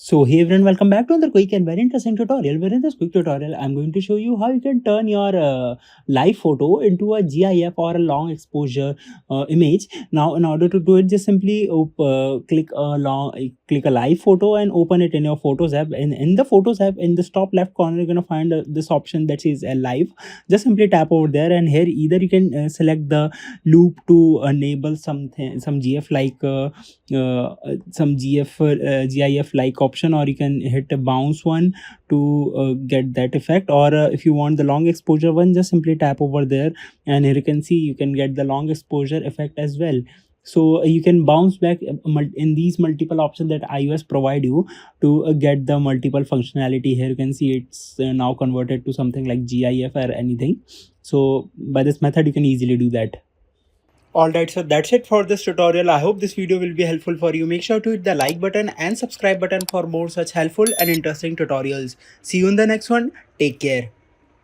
So hey everyone, welcome back to another quick and very interesting tutorial. Where in this quick tutorial, I'm going to show you how you can turn your live photo into a GIF or a long exposure image. Now, in order to do it, just simply click a live photo and open it in your Photos app. And in the Photos app, in the top left corner, you're gonna find this option that says live. Just simply tap over there, and here either you can select the loop to enable some GIF some GIF like option, or you can hit a bounce one to get that effect, or if you want the long exposure one, just simply tap over there, and here you can see you can get the long exposure effect as well. So you can bounce back in these multiple options that iOS provide you to get the multiple functionality. Here you can see it's now converted to something like GIF or anything. So by this method you can easily do that. Alright, so that's it for this tutorial. I hope this video will be helpful for you. Make sure to hit the like button and subscribe button for more such helpful and interesting tutorials. See you in the next one. Take care.